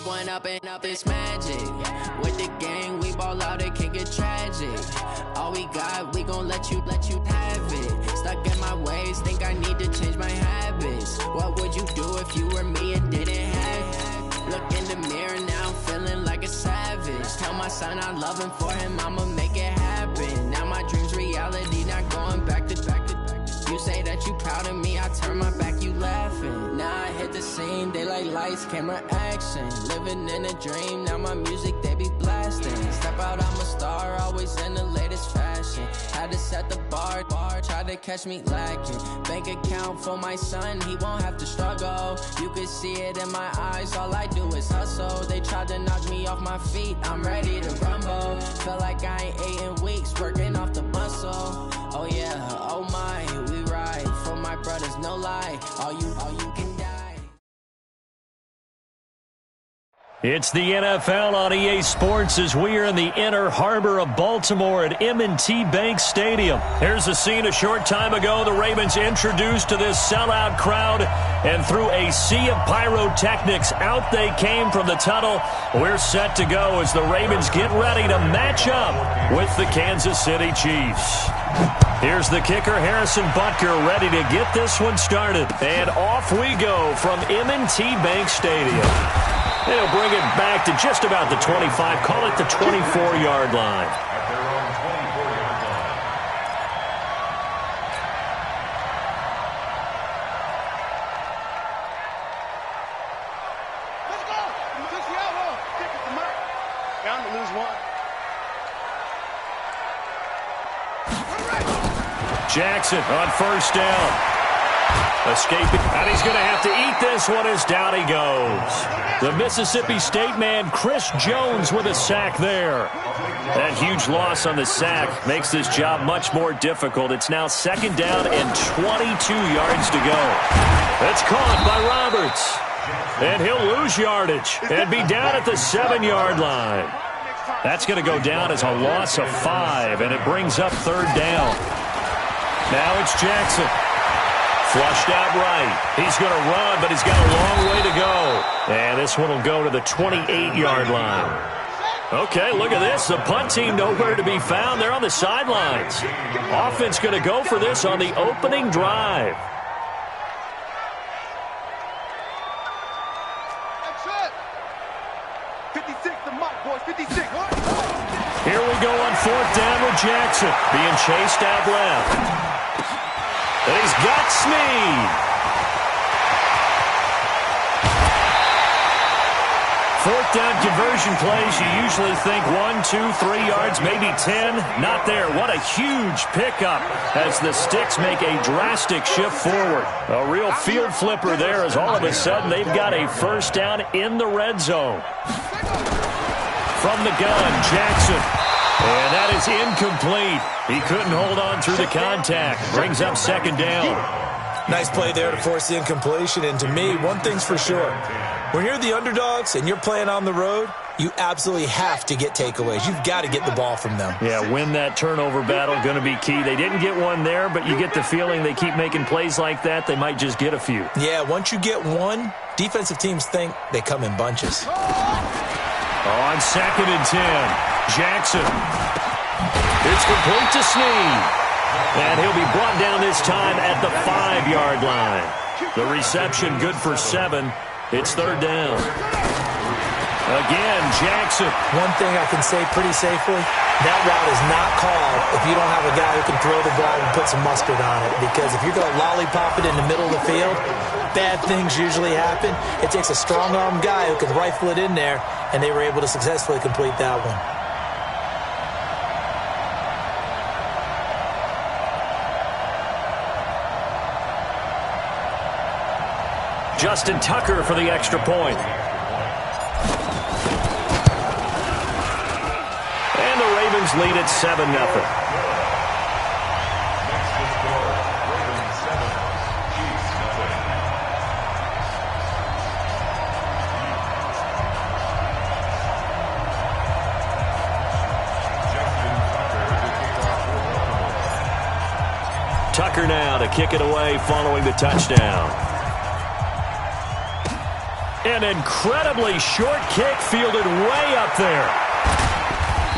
One up and up, it's magic. With the gang, we ball out, it can get tragic. All we got, we gon' let you have it. Stuck in my ways, think I need to change my habits. What would you do if you were me and didn't have it? Look in the mirror now, I'm feeling like a savage. Tell my son I love him, for him I'ma make it happen. Now my dream's reality, not going back to. You say that you proud of me, I turn my back, you laughing. Now I hit the scene, they like lights, camera, action. Living in a dream, now my music, they be blasting. Step out, I'm a star, always in the latest fashion. Had to set the bar, try to catch me lacking. Bank account for my son, he won't have to struggle. You can see it in my eyes, all I do is hustle. They tried to knock me off my feet, I'm ready to rumble. Feel like I ain't ate in weeks, working off the muscle. Oh yeah, oh my, we ride for my brothers, no lie. All you can die. It's the NFL on EA Sports as we are in the inner harbor of Baltimore at M&T Bank Stadium. Here's a scene a short time ago. The Ravens introduced to this sellout crowd, and through a sea of pyrotechnics, out they came from the tunnel. We're set to go as the Ravens get ready to match up with the Kansas City Chiefs. Here's the kicker, Harrison Butker, ready to get this one started. And off we go from M&T Bank Stadium. They'll bring it back to just about the 25, call it the 24-yard line. At their own 24-yard line. Let's go! Push the elbow. Kick it to Mike. Down to lose one. Jackson on first down. Escaping, and he's going to have to eat this one as down he goes. The Mississippi State man, Chris Jones, with a sack there. That huge loss on the sack makes this job much more difficult. It's now second down and 22 yards to go. That's caught by Roberts. And he'll lose yardage and be down at the 7-yard line. That's going to go down as a loss of 5, and it brings up third down. Now it's Jackson. Flushed out right. He's going to run, but he's got a long way to go. And this one will go to the 28-yard line. Okay, look at this. The punt team nowhere to be found. They're on the sidelines. Offense going to go for this on the opening drive. That's it. 56 to Mike, boys. 56. Here we go on fourth down with Jackson. Being chased out left. And he's got Snead. Fourth down conversion plays, you usually think 1, 2, 3 yards, maybe 10. Not there. What a huge pickup as the Sticks make a drastic shift forward. A real field flipper there as all of a sudden they've got a first down in the red zone. From the gun, Jackson. And that is incomplete. He couldn't hold on through the contact. Brings up second down. Nice play there to force the incompletion. And to me, one thing's for sure. When you're the underdogs and you're playing on the road, you absolutely have to get takeaways. You've got to get the ball from them. Yeah, win that turnover battle, going to be key. They didn't get one there, but you get the feeling they keep making plays like that, they might just get a few. Yeah, once you get one, defensive teams think they come in bunches. On second and 10, Jackson. It's complete to Snead. And he'll be brought down this time at the 5-yard line. The reception good for 7. It's third down. Again, Jackson. One thing I can say pretty safely, that route is not called if you don't have a guy who can throw the ball and put some mustard on it. Because if you're going to lollipop it in the middle of the field, bad things usually happen. It takes a strong-arm guy who can rifle it in there, and they were able to successfully complete that one. Justin Tucker for the extra point. And the Ravens lead at 7-0. Tucker now to kick it away following the touchdown. An incredibly short kick fielded way up there.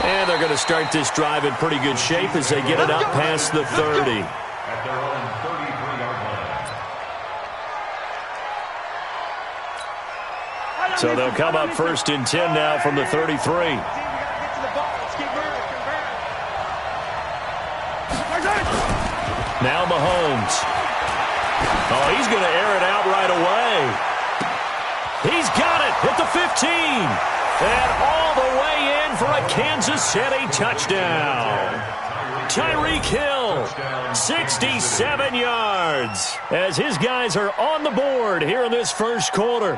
And they're going to start this drive in pretty good shape as they get it up past the 30. At their own 33-yard line. So they'll come up 1st and 10 now from the 33. Now Mahomes. Oh, he's going to air it out right away. He's got it at the 15. And all the way in for a Kansas City touchdown. Tyreek Hill, 67 yards, as his guys are on the board here in this first quarter.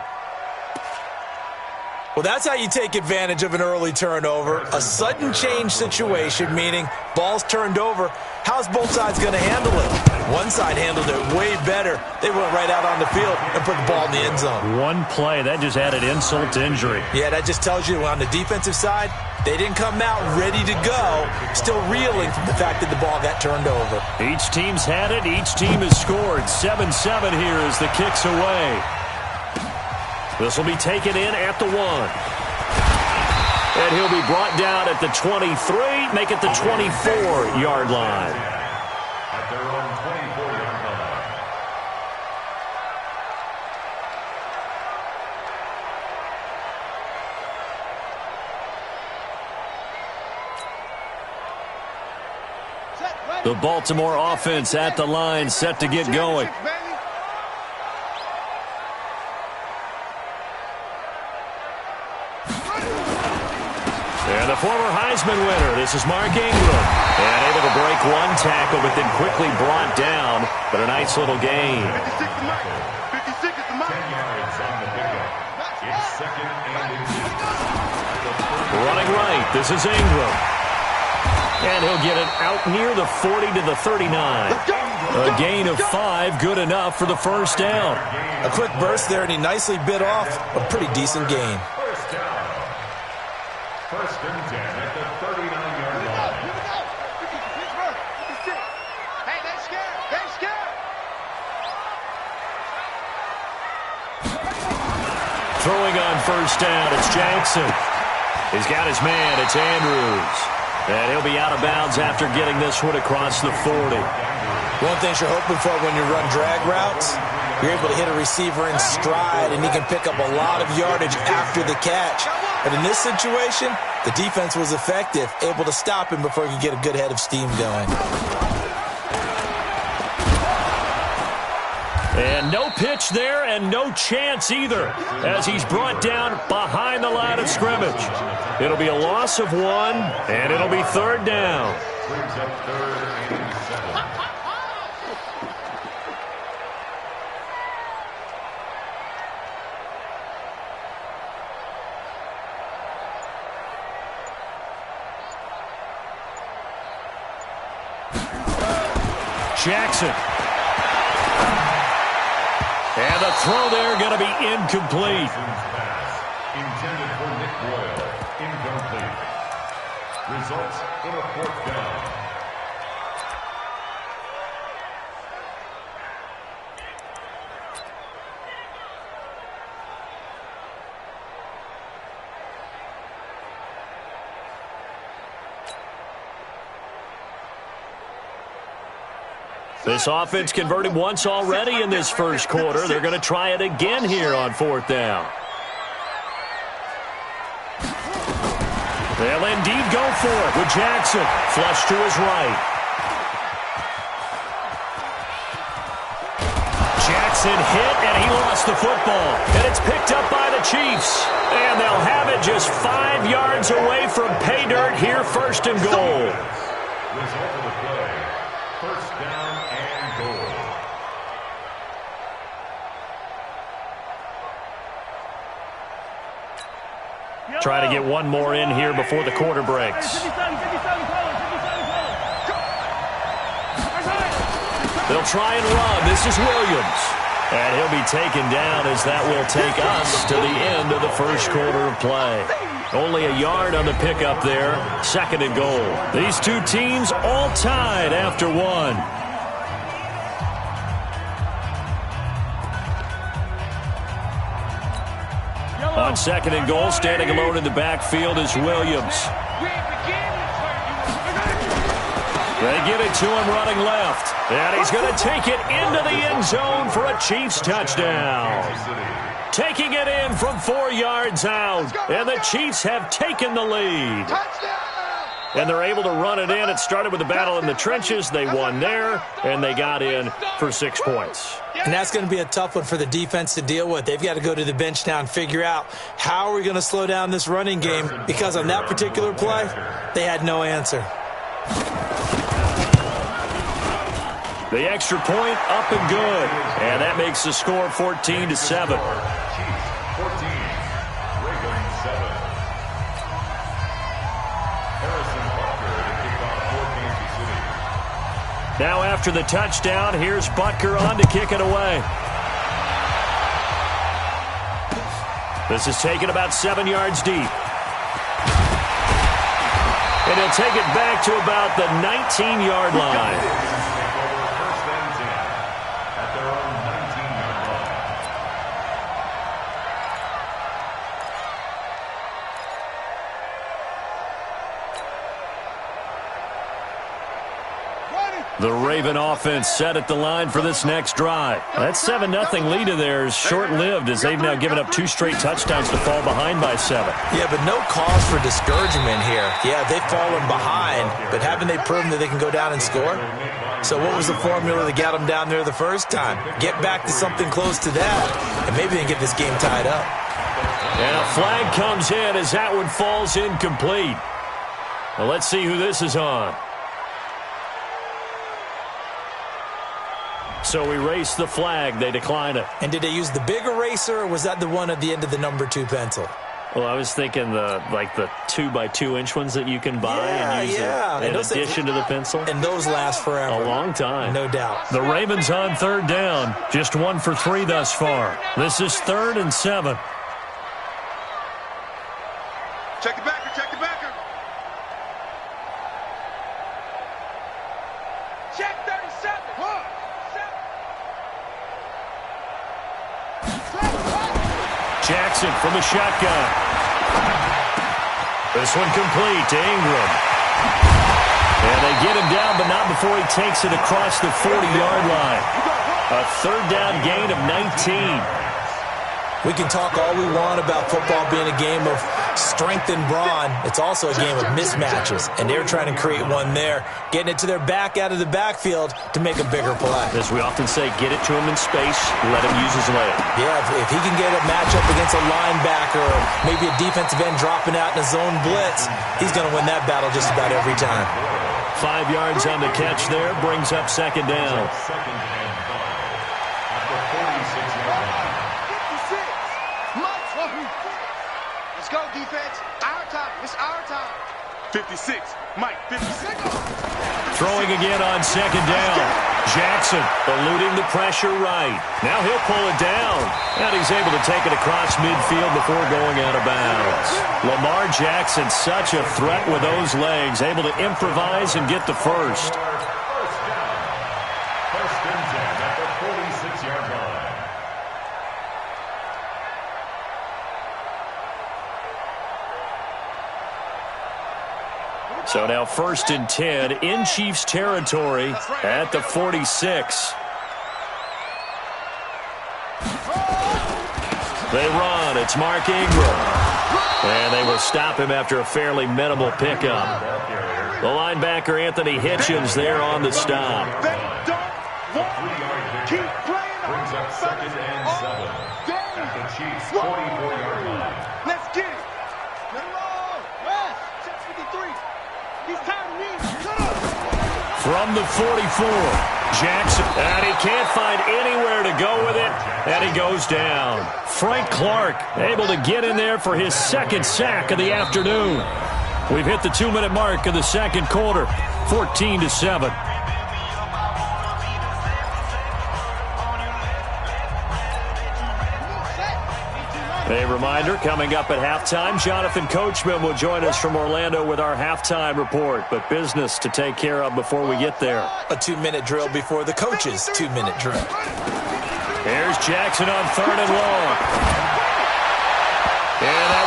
Well, that's how you take advantage of an early turnover. A sudden change situation, meaning ball's turned over. How's both sides going to handle it? One side handled it way better. They went right out on the field and put the ball in the end zone. One play, that just added insult to injury. Yeah, that just tells you on the defensive side, they didn't come out ready to go, still reeling from the fact that the ball got turned over. Each team's had it. Each team has scored. 7-7 here as the kick's away. This will be taken in at the 1. And he'll be brought down at the 23, make it the 24-yard line. At their own 24-yard line. The Baltimore offense at the line, set to get going. And the former Heisman winner, this is Mark Ingram. And able to break one tackle, but then quickly brought down. But a nice little gain. 10 yards on the pickup. It's 2nd and 8. Running right, this is Ingram. And he'll get it out near the 40 to the 39. A gain of 5, good enough for the first down. A quick burst there, and he nicely bit off a pretty decent gain. First down. 1st and 10 at the 39-yard line. Hey, they're scared. They're scared. Throwing on first down, it's Jackson. He's got his man, it's Andrews. And he'll be out of bounds after getting this one across the 40. One thing you're hoping for when you run drag routes, you're able to hit a receiver in stride, and he can pick up a lot of yardage after the catch. But in this situation, the defense was effective, able to stop him before he could get a good head of steam going. And no pitch there and no chance either as he's brought down behind the line of scrimmage. It'll be a loss of 1, and it'll be 3rd down. Brings up 3rd and 7. Jackson. And the throw there going to be incomplete. Pass intended for Nick Boyle. Incomplete. Results in a 4th down. This offense converted once already in this first quarter. They're going to try it again here on 4th down. They'll indeed go for it with Jackson. Flush to his right. Jackson hit, and he lost the football. And it's picked up by the Chiefs. And they'll have it just 5 yards away from pay dirt here, 1st and goal. Result of the play. 1st down and goal. Try to get one more in here before the quarter breaks. They'll try and run. This is Williams. And he'll be taken down as that will take us to the end of the first quarter of play. Only a yard on the pickup there. 2nd and goal. These two teams all tied after 1. On second and goal, standing alone in the backfield is Williams. They get it to him running left. And he's going to take it into the end zone for a Chiefs touchdown. Taking it in from 4 yards out. And the Chiefs have taken the lead. And they're able to run it in. It started with a battle in the trenches. They won there, and they got in for 6 points. And that's going to be a tough one for the defense to deal with. They've got to go to the bench now and figure out how are we going to slow down this running game, because on that particular play, they had no answer. The extra point up and good. And that makes the score 14-7. Now after the touchdown, here's Butker on to kick it away. This is taken about 7 yards deep. And he'll take it back to about the 19-yard line. The Raven offense set at the line for this next drive. That 7-0 lead of theirs short-lived, as they've now given up 2 straight touchdowns to fall behind by 7. Yeah, but no cause for discouragement here. Yeah, they've fallen behind, but haven't they proven that they can go down and score? So what was the formula that got them down there the first time? Get back to something close to that, and maybe they can get this game tied up. And a flag comes in as that one falls incomplete. Well, let's see who this is on. So we race the flag. They decline it. And did they use the big eraser, or was that the one at the end of the number 2 pencil? Well, I was thinking the 2x2-inch ones that you can buy and use in addition to the pencil. And those last forever. A long time. No doubt. The Ravens on 3rd down. Just 1 for 3 thus far. This is 3rd and 7. Check the backer, check the backer. Check 37. Jackson from the shotgun. This one complete to Ingram. And they get him down, but not before he takes it across the 40-yard line. A 3rd down gain of 19. We can talk all we want about football being a game of strength and brawn. It's also a game of mismatches, and they're trying to create one there, getting it to their back out of the backfield to make a bigger play. As we often say, get it to him in space, let him use his leg. Yeah, if he can get a matchup against a linebacker or maybe a defensive end dropping out in a zone blitz, he's going to win that battle just about every time. 5 yards on the catch there, brings up 2nd down. Let's go, defense. Our time. It's our time. 56. Mike, 56. Throwing again on 2nd down. Jackson eluding the pressure right. Now he'll pull it down. And he's able to take it across midfield before going out of bounds. Lamar Jackson, such a threat with those legs, able to improvise and get the first. First and 10 at the 46-yard line. So now 1st and 10 in Chiefs territory at the 46. They run. It's Mark Ingram. And they will stop him after a fairly minimal pickup. The linebacker, Anthony Hitchens, there on the stop. Keep playing. Brings up 2nd and 7 at the Chiefs' 44-yard line. Let's get it. West, 653. He's tired of me. From the 44, Jackson, and he can't find anywhere to go with it, and he goes down. Frank Clark able to get in there for his 2nd sack of the afternoon. We've hit the 2-minute mark of the 2nd quarter, 14-7. A reminder, coming up at halftime, Jonathan Coachman will join us from Orlando with our halftime report, but business to take care of before we get there. A 2-minute drill before the coach's 2-minute drill. Here's Jackson on 3rd and long.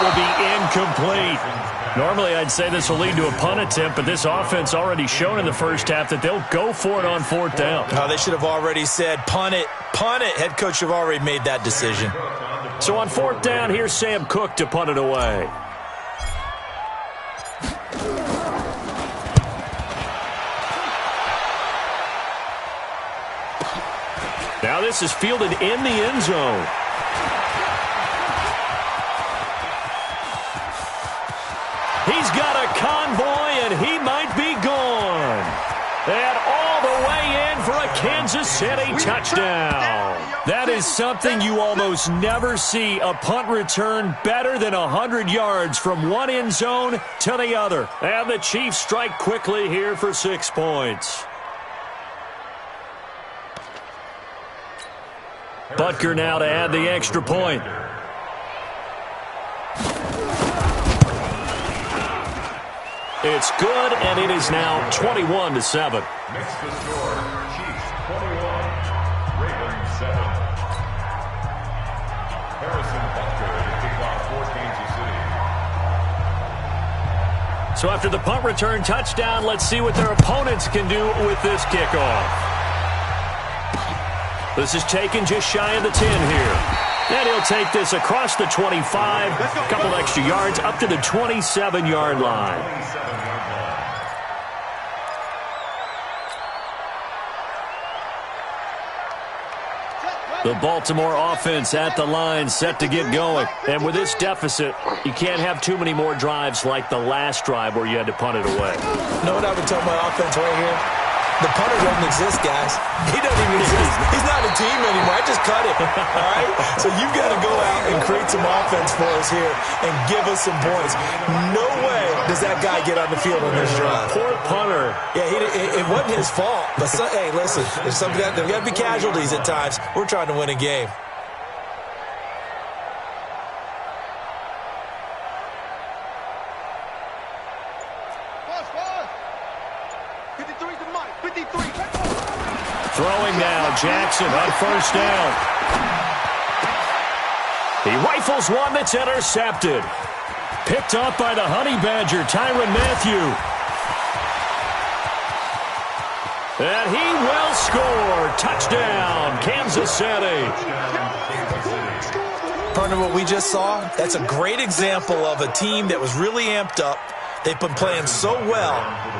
will be incomplete. Normally, I'd say this will lead to a punt attempt, but this offense already shown in the first half that they'll go for it on 4th down. Oh, they should have already said, punt it, punt it. Head coach should have already made that decision. So on 4th down, here's Sam Cook to punt it away. Now this is fielded in the end zone. He's got a convoy, and he might be gone. And all the way in for a Kansas City touchdown. That is something you almost never see, a punt return better than 100 yards from one end zone to the other. And the Chiefs strike quickly here for 6 points. Butker now to add the extra point. It's good, and it is now 21-7. Next to score, Chiefs 21, Ravens 7. Harrison Butker to kick off for Kansas City. So after the punt return touchdown, let's see what their opponents can do with this kickoff. This is taken just shy of the 10 here. And he'll take this across the 25, a couple extra yards, up to the 27-yard line. The Baltimore offense at the line, set to get going. And with this deficit, you can't have too many more drives like the last drive where you had to punt it away. You know what I would tell my offense right here? The punter doesn't exist, guys. He doesn't even exist. He's not a team anymore. I just cut it, all right? So you've got to go out and create some offense for us here and give us some points. No way does that guy get on the field on this drive. Poor punter. Yeah, it wasn't his fault. But, hey, listen, there's got to be casualties at times. We're trying to win a game. Throwing now, Jackson on 1st down. He rifles one that's intercepted. Picked up by the Honey Badger, Tyrann Mathieu. And he will score. Touchdown, Kansas City. Partner, what we just saw, that's a great example of a team that was really amped up. They've been playing so well,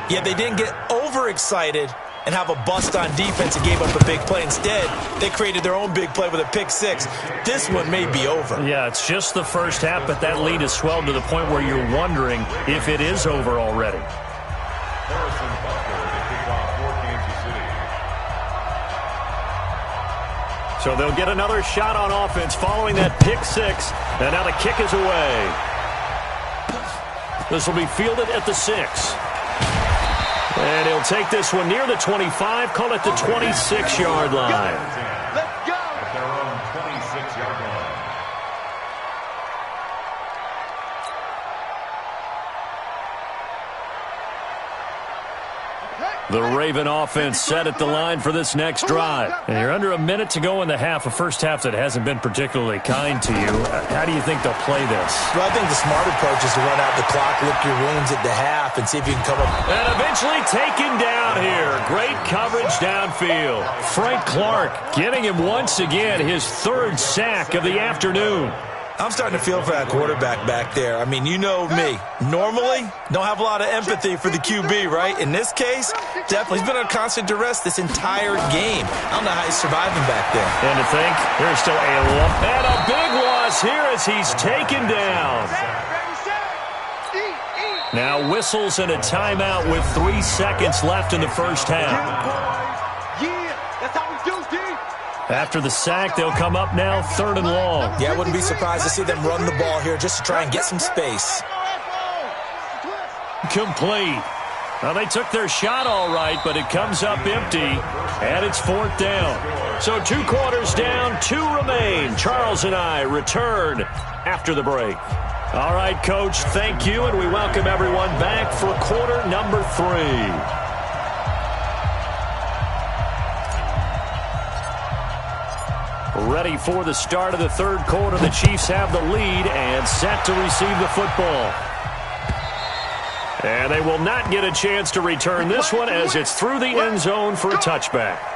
yet they didn't get overexcited and have a bust on defense and gave up a big play. Instead, they created their own big play with a pick six. This one may be over. Yeah, it's just the first half, but that lead has swelled to the point where you're wondering if it is over already. Harrison Butker to kick off for Kansas City. So they'll get another shot on offense following that pick six, and now the kick is away. This will be fielded at the 6. And he'll take this one near the 25, call it the 26-yard line. Let's go! At their own 26-yard line. The Raven offense set at the line for this next drive. And you're under a minute to go in the half, a first half that hasn't been particularly kind to you. How do you think they'll play this? Well, I think the smart approach is to run out the clock, lick your wounds at the half, and see if you can come up. And eventually taken down here. Great coverage downfield. Frank Clark getting him once again, his 3rd sack of the afternoon. I'm starting to feel for that quarterback back there. I mean, you know me. Normally, don't have a lot of empathy for the QB, right? In this case, definitely. He's been under constant duress this entire game. I don't know how he's surviving back there. And to think, there's still and a big loss here as he's taken down. Now whistles and a timeout with 3 seconds left in the first half. Yeah, that's how we do, D. After the sack, they'll come up now 3rd and long. Yeah, I wouldn't be surprised to see them run the ball here just to try and get some space. Complete. Now, they took their shot all right, but it comes up empty, and it's 4th down. So 2 quarters down, 2 remain. Charles and I return after the break. All right, Coach, thank you, and we welcome everyone back for quarter number 3. Ready for the start of the third quarter. The Chiefs have the lead and set to receive the football. And they will not get a chance to return this one as it's through the end zone for a touchback.